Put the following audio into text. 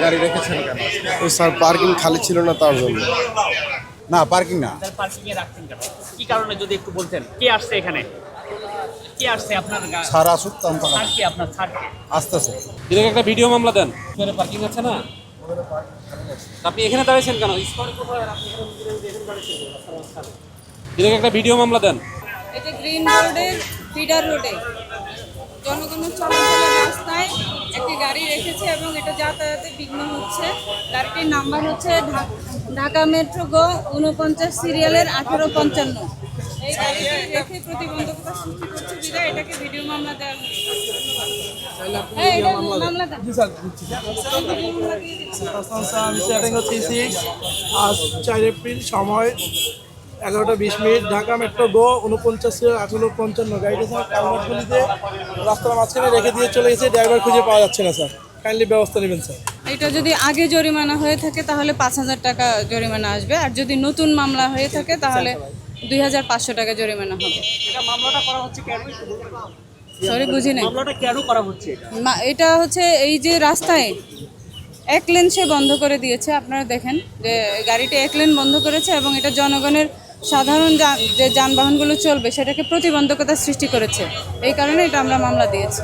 গাড়ি রেখেছেন কেন? ওই স্যার পার্কিং খালি ছিল না তার জন্য। না, পার্কিং না। পার্কিং এ রাখছেন কেন? কি কারণে যদি একটু বলতেন? কে আসছে এখানে? কে আসছে আপনার ছাড় আসুক তখন স্যার কি আপনার স্যার কে? আসতেছে। এদিকে একটা ভিডিও মামলা দেন। এখানে পার্কিং আছে না? আপনি এখানে দাঁড়িয়েছেন কেন? এদিকে একটা ভিডিও মামলা দেন। এটা গ্রিন রোডের ফিডার রোডে জনগণের চলাচলের রাস্তায় একটি গাড়ি রেখেছে এবং এটা যাতায়াতে বিঘ্ন হচ্ছে। গাড়িটির নাম্বার হচ্ছে ঢাকা মেট্রো গো 49 সিরিয়ালের 1855। এই গাড়িটি রেখে প্রতিবন্ধকতা সৃষ্টি করছে বিধায় এটাকে ভিডিও মামলা দেওয়া হয়েছে। এটা মামলা দেন। সেটিং হচ্ছে 6 আজ 4 এপ্রিল, সময় 11:20 ঢাকা মেট্রো গো 49-1855। গাড়িটা স্যার কালভার্টগুলিতে রাস্তার মাঝখানে রেখে দিয়ে চলে গেছে, ড্রাইভার খুঁজে পাওয়া যাচ্ছে না স্যার। কাইন্ডলি ব্যবস্থা নেবেন স্যার। এটা যদি আগে জরিমানা হয়ে থাকে তাহলে 5,000 টাকা জরিমানা আসবে, আর যদি নতুন মামলা হয়ে থাকে তাহলে 2,500 টাকা জরিমানা হবে। এটা মামলাটা করা হচ্ছে কেন? সরি বুঝি নাই। মামলাটা কেন করা হচ্ছে? এটা হচ্ছে এই যে রাস্তায় এক লেন সে বন্ধ করে দিয়েছে, আপনারা দেখেন যে গাড়িটি এক লেন বন্ধ করেছে এবং এটা জনগণের সাধারণ যে যানবাহনগুলো চলবে সেটাকে প্রতিবন্ধকতা সৃষ্টি করেছে। এই কারণে এটা আমরা মামলা দিয়েছি।